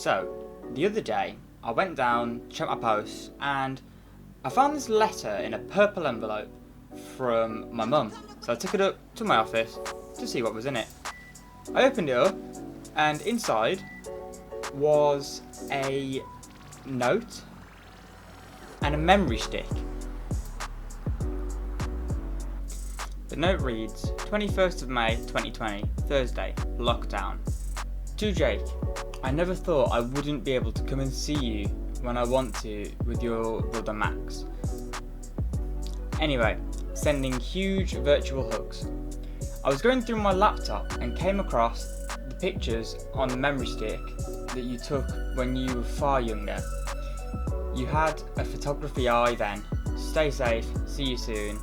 So, the other day, I went down, checked my post, and I found this letter in a purple envelope from my mum. So I took it up to my office to see what was in it. I opened it up, and inside was a note and a memory stick. The note reads, 21st of May 2020, Thursday, lockdown. To Jake, I never thought I wouldn't be able to come and see you when I want to with your brother Max. Anyway, sending huge virtual hugs. I was going through my laptop and came across the pictures on the memory stick that you took when you were far younger. You had a photography eye then. Stay safe, see you soon,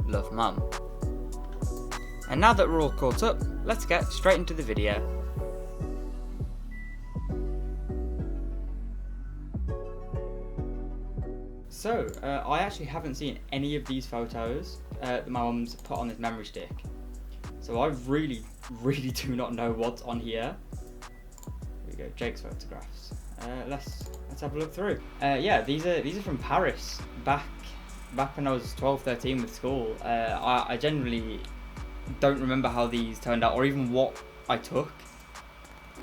love Mum. And now that we're all caught up, let's get straight into the video. So, I actually haven't seen any of these photos that my mum's put on this memory stick. So I really do not know what's on here. Here we go, Jake's photographs. Let's have a look through. Yeah, these are from Paris, back when I was 12, 13 with school. I generally don't remember how these turned out, or even what I took,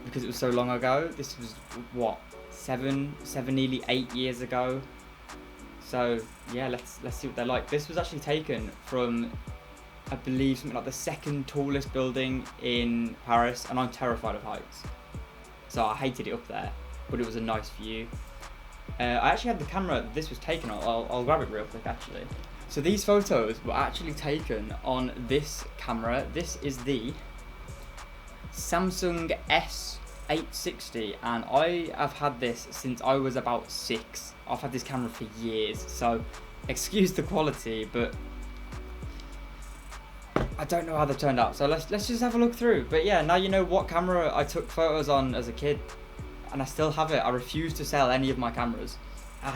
because it was so long ago. This was what, seven, nearly 8 years ago. So yeah, let's see what they're like. This was actually taken from, I believe, something like the second tallest building in Paris, and I'm terrified of heights, so I hated it up there, but it was a nice view. I actually had the camera that this was taken on. I'll grab it real quick actually. So these photos were actually taken on this camera. This is the Samsung S860, and I have had this since I was about 6. I've had this camera for years, so excuse the quality, but I don't know how they turned out. So let's just have a look through. But yeah, now you know what camera I took photos on as a kid, and I still have it. I refuse to sell any of my cameras.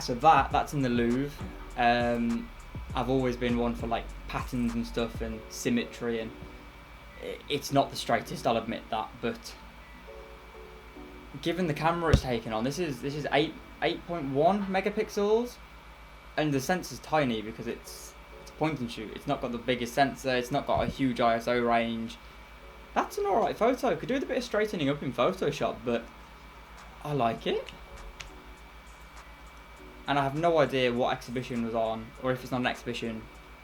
So that's in the Louvre. I've always been one for like patterns and stuff and symmetry, and it's not the straightest, I'll admit that, but given the camera it's taken on, this is 8.1 megapixels, and the sensor's tiny because it's point and shoot. It's not got the biggest sensor, it's not got a huge ISO range. That's an alright photo. Could do with a bit of straightening up in Photoshop, but I like it. And I have no idea what exhibition was on, or if it's not an exhibition,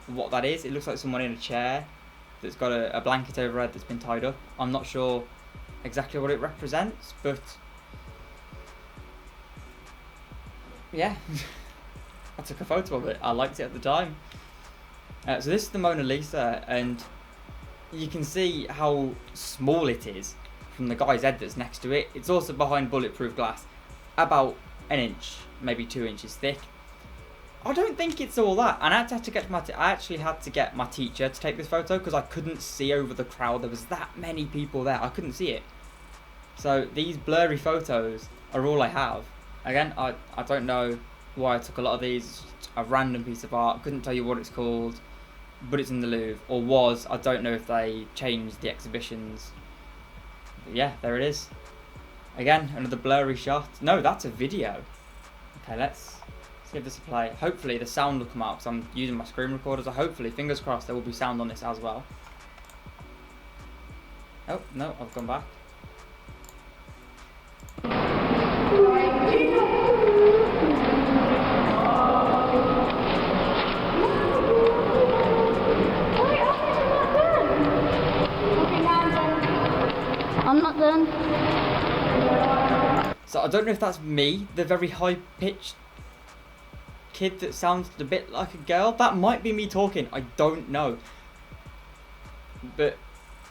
what that is. It looks like someone in a chair that's got a blanket overhead that's been tied up. I'm not sure exactly what it represents, but yeah, I took a photo of it. I liked it at the time. So this is the Mona Lisa, and you can see how small it is from the guy's head that's next to it. It's also behind bulletproof glass, about an inch, maybe 2 inches thick. I don't think it's all that, and I actually had to get my teacher to take this photo because I couldn't see over the crowd. There was that many people there, I couldn't see it. So these blurry photos are all I have. Again, I don't know why I took a lot of these. It's a random piece of art, couldn't tell you what it's called, but it's in the Louvre, or was. I don't know if they changed the exhibitions. But yeah, there it is. Again, another blurry shot. No, that's a video. Okay, let's give this a play. Hopefully the sound will come out because I'm using my screen recorder, so hopefully, fingers crossed, there will be sound on this as well. Oh, no, I've gone back. I'm not done. So I don't know if that's me, the very high-pitched kid that sounds a bit like a girl. That might be me talking, I don't know. But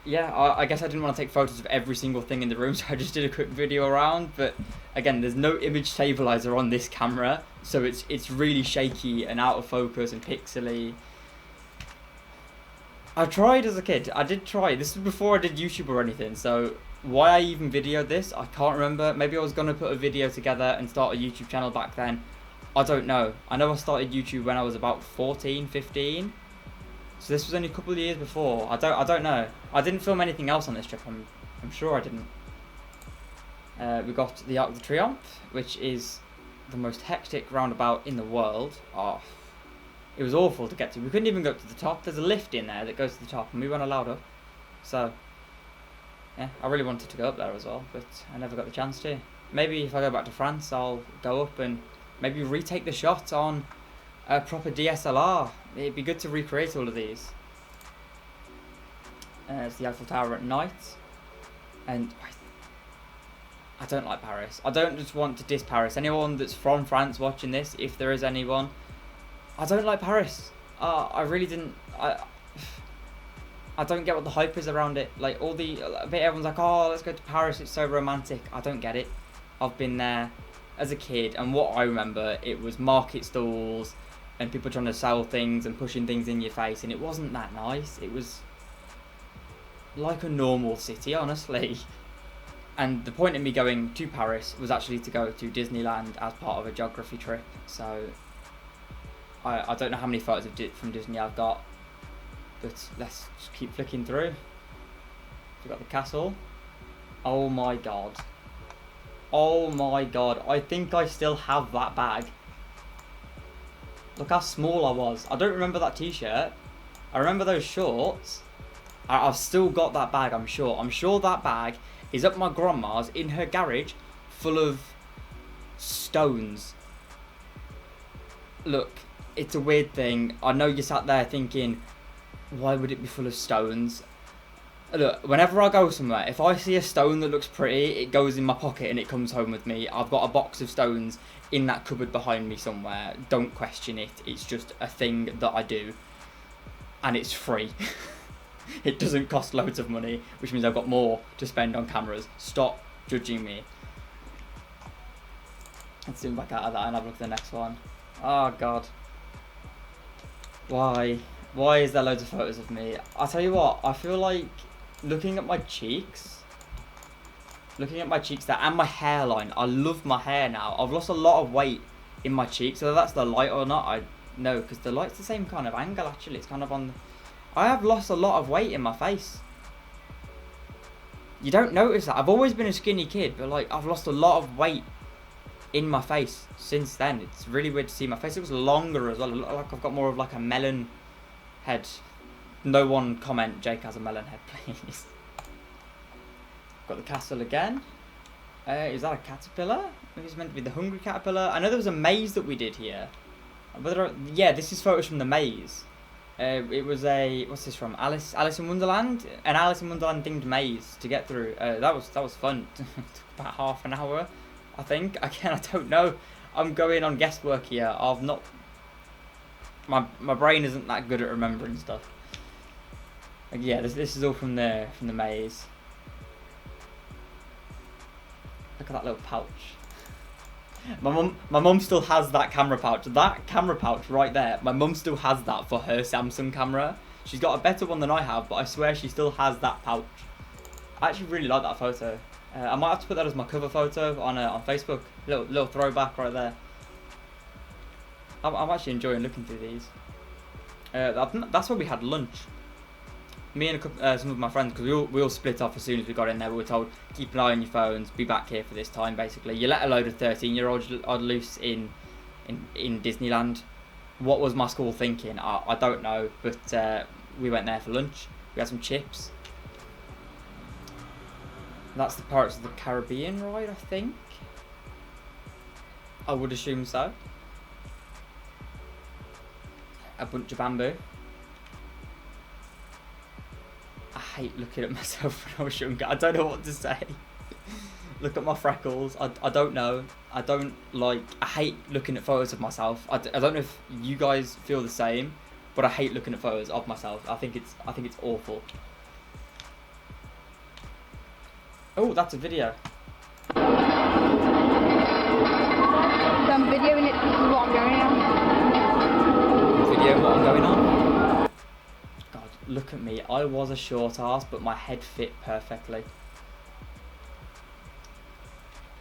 yeah, I guess I didn't want to take photos of every single thing in the room, so I just did a quick video around. But again, there's no image stabilizer on this camera, so it's really shaky and out of focus and pixely. I tried as a kid. I did try. This was before I did YouTube or anything, so why I even videoed this, I can't remember. Maybe I was going to put a video together and start a YouTube channel back then. I don't know. I know I started YouTube when I was about 14, 15. So this was only a couple of years before. I don't know. I didn't film anything else on this trip. I'm sure I didn't. We got the Arc de Triomphe, which is the most hectic roundabout in the world. Oh, it was awful to get to. We couldn't even go up to the top. There's a lift in there that goes to the top, and we weren't allowed up. So, yeah, I really wanted to go up there as well, but I never got the chance to. Maybe if I go back to France, I'll go up and maybe retake the shot on a proper DSLR. It'd be good to recreate all of these. It's the Eiffel Tower at night, and I don't like Paris. I don't just want to diss Paris. Anyone that's from France watching this, if there is anyone, I don't like Paris. I really didn't. I don't get what the hype is around it. Like everyone's like, oh, let's go to Paris. It's so romantic. I don't get it. I've been there as a kid, and what I remember, it was market stalls and people trying to sell things and pushing things in your face, and it wasn't that nice. It was like a normal city, honestly. And the point of me going to Paris was actually to go to Disneyland as part of a geography trip. So I don't know how many photos from Disney I've got, but let's just keep flicking through. We've got the castle. Oh my god. Oh my god. I think I still have that bag. Look how small I was. I don't remember that t-shirt. I remember those shorts. I've still got that bag, I'm sure. I'm sure that bag is at my grandma's in her garage, full of stones. Look, it's a weird thing. I know you sat there thinking, why would it be full of stones? Look, whenever I go somewhere, if I see a stone that looks pretty, it goes in my pocket and it comes home with me. I've got a box of stones in that cupboard behind me somewhere. Don't question it. It's just a thing that I do. And it's free. It doesn't cost loads of money, which means I've got more to spend on cameras. Stop judging me. Let's zoom back out of that and have a look at the next one. Oh god. Why? Why is there loads of photos of me? I'll tell you what, I feel like looking at my cheeks there and my hairline. I love my hair now. I've lost a lot of weight in my cheeks, whether that's the light or not, I know, because the light's the same kind of angle actually. It's kind of on the... I have lost a lot of weight in my face. You don't notice that. I've always been a skinny kid, but like I've lost a lot of weight in my face since then. It's really weird to see my face. It was longer as well. I look like I've got more of like a melon head. No one comment Jake has a melon head, please. Got the castle again. Is that a caterpillar? Maybe it's meant to be the hungry caterpillar. I know there was a maze that we did here. Yeah, this is photos from the maze. It was a, what's this from? Alice in Wonderland? An Alice in Wonderland themed maze to get through. That was fun. Took about half an hour, I think. Again, I don't know. I'm going on guesswork here. I've not... My brain isn't that good at remembering stuff. Yeah, this is all from the maze. Look at that little pouch. My mum still has that camera pouch. That camera pouch right there, my mum still has that for her Samsung camera. She's got a better one than I have, but I swear she still has that pouch. I actually really like that photo. I might have to put that as my cover photo on Facebook. Little throwback right there. I'm actually enjoying looking through these. That's where we had lunch. Me and some of my friends, because we all split off as soon as we got in there. We were told, keep an eye on your phones, be back here for this time, basically. You let a load of 13-year-olds loose in Disneyland. What was my school thinking? I don't know, but we went there for lunch. We had some chips. That's the Pirates of the Caribbean ride, I think. I would assume so. A bunch of bamboo. I hate looking at myself when I was younger. I don't know what to say. Look at my freckles. I don't know. I hate looking at photos of myself. I don't know if you guys feel the same, but I hate looking at photos of myself. I think it's awful. Oh, that's a video. So I'm videoing it. This is what I'm going on. Video what I'm going on? God, look at me. I was a short ass, but my head fit perfectly.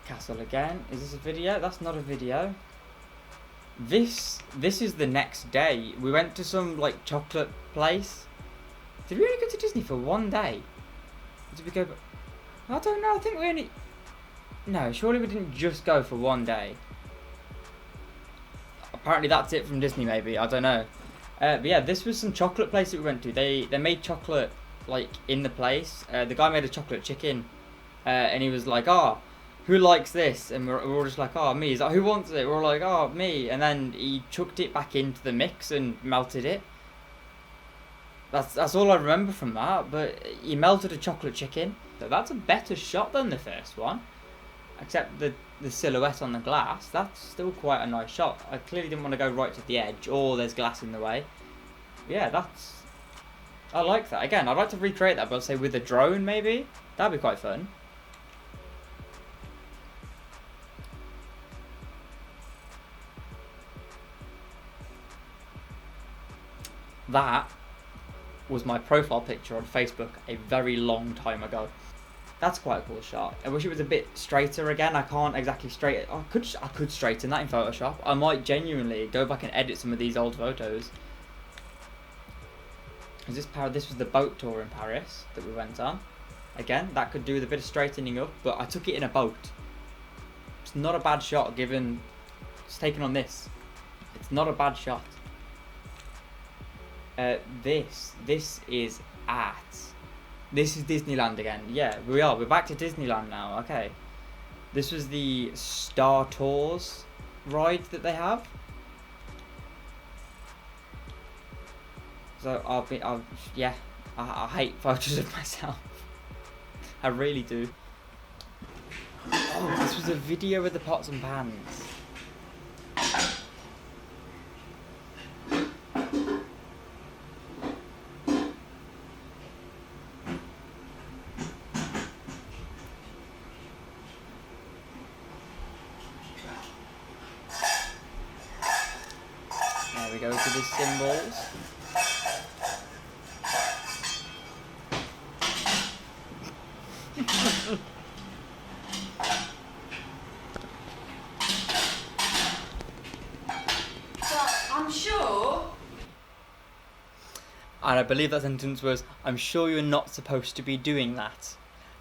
Castle again. Is this a video? That's not a video. This is the next day. We went to some like chocolate place. Did we only go to Disney for one day? Did we go? I don't know. I think we only. No, surely we didn't just go for one day. Apparently that's it from Disney, maybe. I don't know. But yeah, this was some chocolate place that we went to. They made chocolate like in the place. The guy made a chocolate chicken, and he was like, "Oh, who likes this?" And we're all just like, "Oh, me." He's like, "Who wants it?" We're all like, "Oh, me." And then he chucked it back into the mix and melted it. That's all I remember from that. But he melted a chocolate chicken. So that's a better shot than the first one. Except the silhouette on the glass, that's still quite a nice shot. I clearly didn't want to go right to the edge, or there's glass in the way. Yeah, I like that. Again, I'd like to recreate that, but I'd say with a drone maybe? That'd be quite fun. That was my profile picture on Facebook a very long time ago. That's quite a cool shot. I wish it was a bit straighter again. I can't exactly straighten. I could straighten that in Photoshop. I might genuinely go back and edit some of these old photos. This was the boat tour in Paris that we went on. Again, that could do with a bit of straightening up, but I took it in a boat. It's not a bad shot given it's taken on this. It's not a bad shot. This is Disneyland again. Yeah, we are. We're back to Disneyland now. Okay. This was the Star Tours ride that they have. So I hate photos of myself. I really do. Oh, this was a video with the pots and pans. There we go to the symbols. I'm sure. And I believe that sentence was, "I'm sure you're not supposed to be doing that."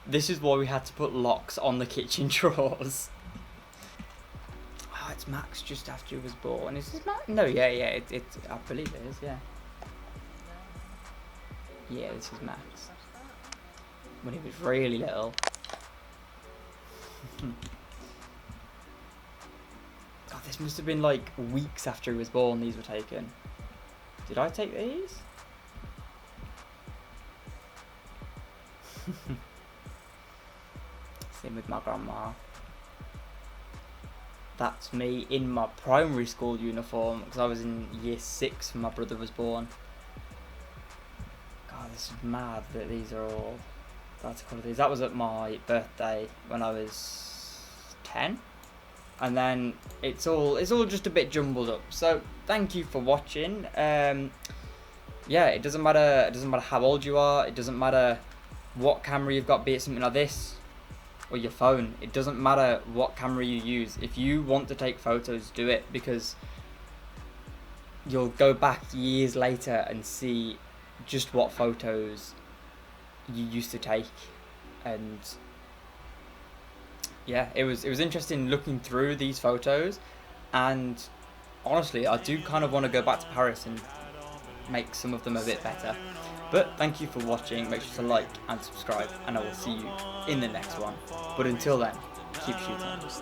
This is why we had to put locks on the kitchen drawers. Oh, it's Max just after he was born. Is this Max? No, yeah, I believe it is, yeah. Yeah, this is Max. When he was really little. God, this must have been like weeks after he was born these were taken. Did I take these? Same with my grandma. That's me in my primary school uniform because I was in year 6 when my brother was born. God, this is mad that these are all. That's cool. That was at my birthday when I was 10, and then it's all just a bit jumbled up. So thank you for watching. Yeah, it doesn't matter. It doesn't matter how old you are. It doesn't matter what camera you've got, be it something like this or your phone. It doesn't matter what camera you use. If you want to take photos, do it, because you'll go back years later and see just what photos you used to take. And yeah, it was interesting looking through these photos, and honestly I do kind of want to go back to Paris and make some of them a bit better. But thank you for watching. Make sure to like and subscribe, and I will see you in the next one. But until then, keep shooting. Peace.